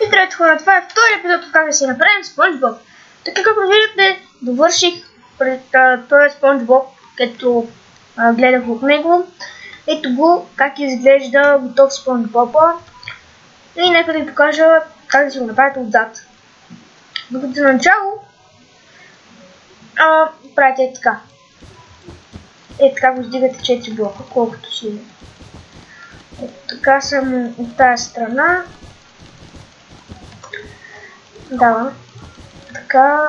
И здравейте хора, това е втори епизод от как да си направим SpongeBob. Така както виждате, довърших пред този SpongeBob, като гледах от него. Ето го, как изглежда готов SpongeBob. И нека да ви покажа как да си го направите отзад. Докато за начало правите е така. Така го издигате 4 блока, колкото си. Така съм от тази страна. Да, така.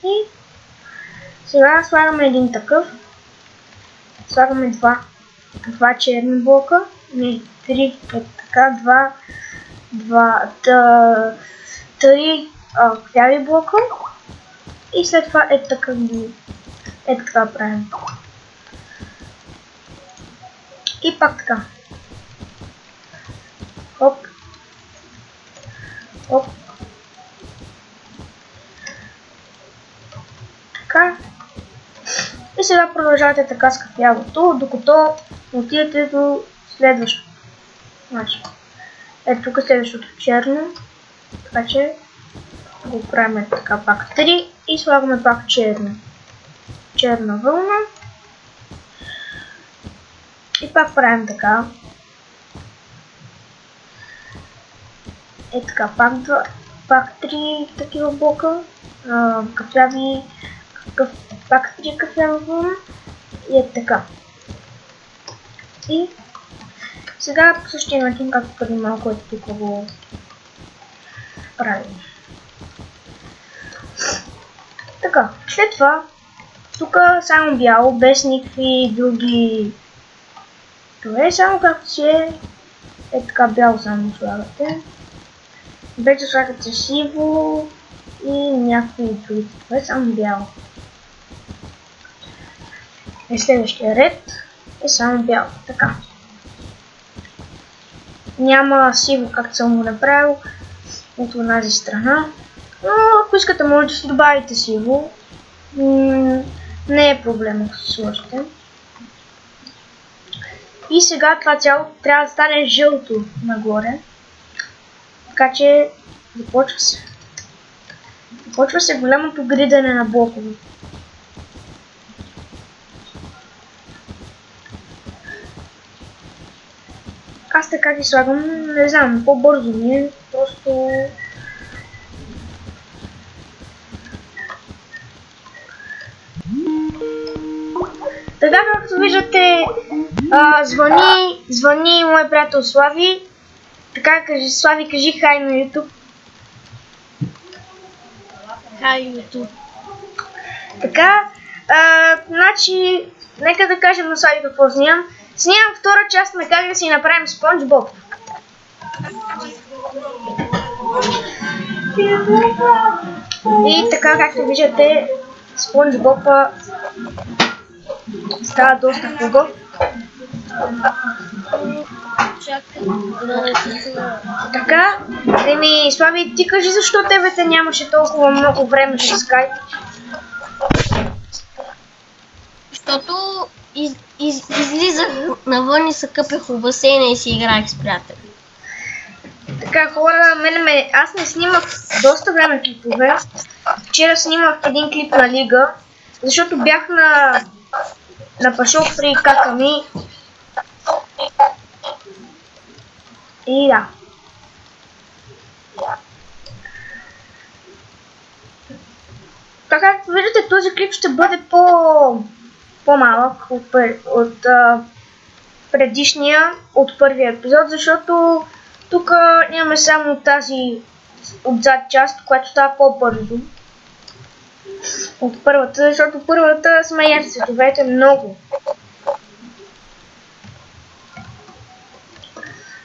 И сега слагаме един такъв. Слагаме два черни блока. Не, 3. Така, 3 кляви блока. И след това така правим. И пак така. Хоп. Хоп. Така. И сега продължавате така с кафявото, докато отидете до следващото. Значи, ето тук следващото черно. Така че го правим така пак 3 и слагаме пак черна вълна. И пак правим така. Така, пак 3 такива блока. Кафяви, пак 3 кафява вълна. И така. И сега по същия начин, както преди малко тук го правим. Така, след това, тук само бяло, без никакви други. Това е само както си е така бяло само слагате. Вече слагате сиво и някакви други. Това е само бяло. И следващия ред е само бяло. Така. Няма сиво, както съм го направил от тази страна. Но ако искате, може да си добавите сиво. Не е проблем, ако се сложите. И сега това цяло трябва да стане жълто нагоре. Така че започва се голямото гридане на блокове. Аз така ги слагам, не знам, по-бързо ми е, просто. Така както виждате, звъни мой приятел Слави. Така, Слави, кажи хай на YouTube. Хай YouTube. Така, значи, нека да кажем на Слави какво снимам. Снимам втора част на как да си направим SpongeBob. И така, както виждате, SpongeBob става доста хубав. Така, Слави, ти кажи защо тебе те нямаше толкова много време с Skype. Защото излизах навън и се къпех в басейна и си играех с приятели. Така, хора, аз не снимах доста време клипове. Вчера снимах един клип на Лига, защото бях на пашок при кака ми. И да. Така, виждате, този клип ще бъде по-малък от предишния, от първия епизод, защото тук имаме само тази отзад част, която става по-бързо от първата, защото първата смеят цветовете много.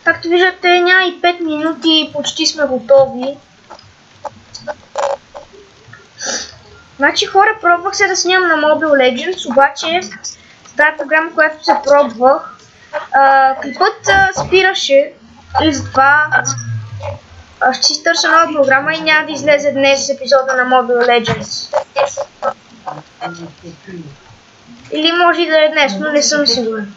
Както виждате, няма и 5 минути и почти сме готови. Значи хора, пробвах се да снимам на Mobile Legends, обаче с тази програма, която се пробвах, клипът спираше и затова ще си търся нова програма и няма да излезе днес епизода на Mobile Legends. Или може и да е днес, но не съм сигурен.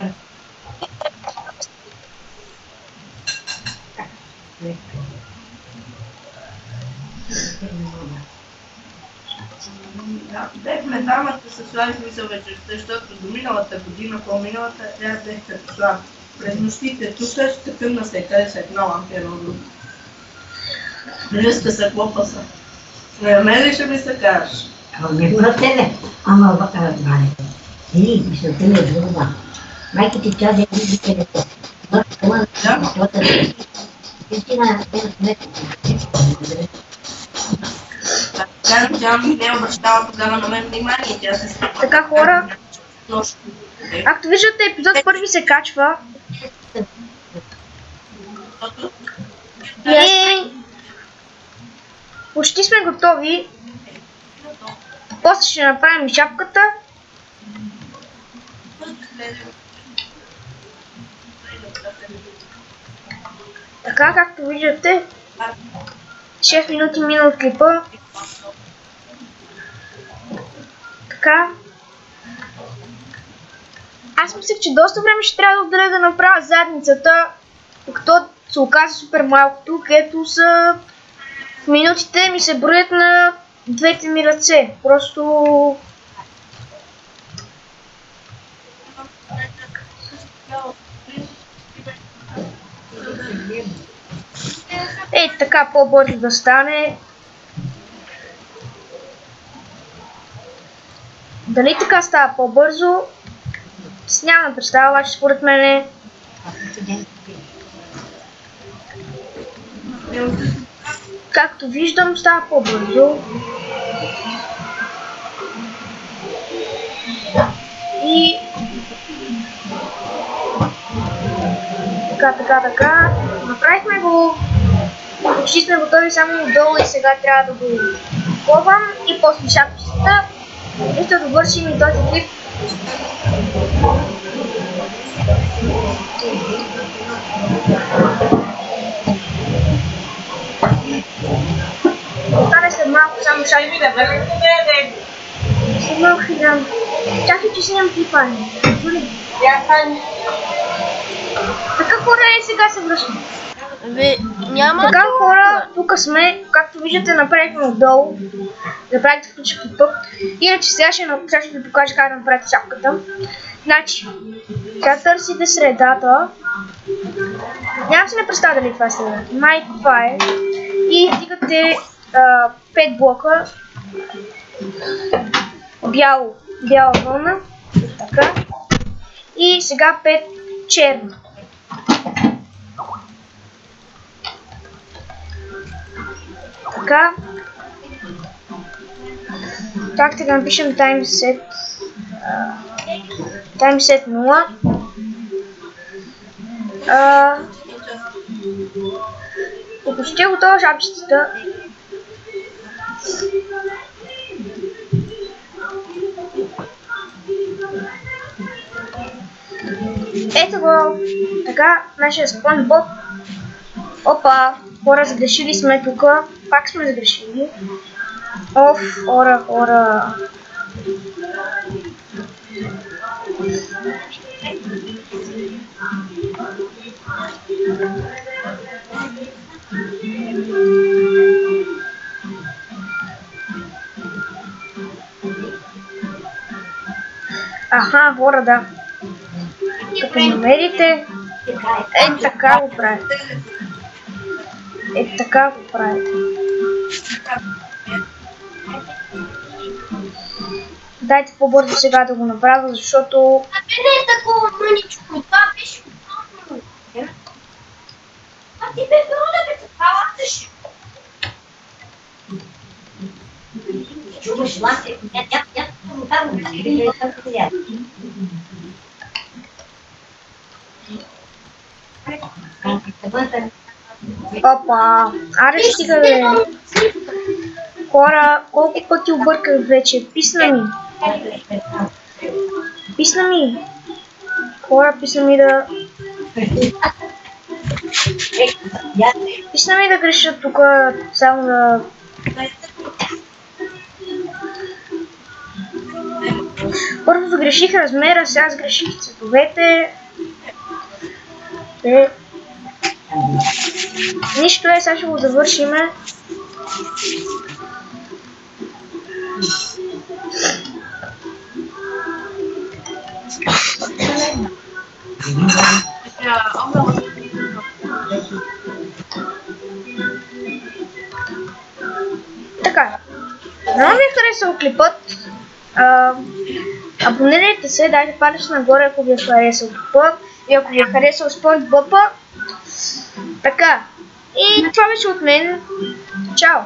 Бехме двамата с Слави смисъл вечерта, защото до миналата година, по-миналата, бехте Слави. През нощите, тук ще тъмна се, къде се една лампия на друг. Близка се, клопа са. На мен ли ще ми се кажеш? Не го на тебе, ама мале. Или мисълта ми е друга. Майка ти каза, не ви тебе. Тя ми не обръщава тогава на мен внимание, тя се стъпа. Така, хора, както виждате, епизод първи се качва. И почти сме готови. После ще направим шапката. Така, както виждате, 6 минути мина от клипа. Така. Аз мислех, че доста време ще трябва да отделя да направя задницата, докато се оказа супер малкото, където са минутите ми се броят на двете ми ръце. Просто... Ей, така по-бързо да стане. Дали така става по-бързо? Нямам представа, обаче според мен както виждам, става по-бързо. И така. Направихме го. Почти сме готови само отдолу и сега трябва да го пробвам и после шапката. И ще довършим и този клип. Остане след малко само шапката. След малко ще дам. Чакай, че снимам клипа. Така, хора, и сега се връщам. Така, хора, тук сме, както виждате, направихме отдолу. Направихте включи клипа. Иначе сега ще ви покажа как да направите шапката. Значи, сега търсите средата. Нямам си не представя дали това е средата. Май това е. И вдигате 5 блока. Бяла вълна. Така. И сега 5 черна. Така. Так, да напишем timeset 0. И почти е готова шапчетата. Ето го. Така, нашия SpongeBob. Опа, хора, сгрешили сме тук. Пак сме сгрешили. Оф, хора. Аха, хора, да. Като намерите, така го правите. Така го правите. Дайте по-бързо сега да го направя, защото... Не е такова мъничко, това беше много. А ти бе роля, бе, това латаш. Чуваш, ласе, я му казвам, че ви е така сега. Опа, аре стига бе. Хора, колко пъти обърках вече, писна ми. Хора, писна ми да... Писна ми да греша тук, само да... Първо сгреших размера, сега сгреших цветовете. Нищо е, сега ще го завършиме. Така. Много ми е харесал клипът. Абонирайте се, дайте палец нагоре, ако ви е харесал клипът. И ако ви е харесал SpongeBob. Така. И това беше от мен. Чао!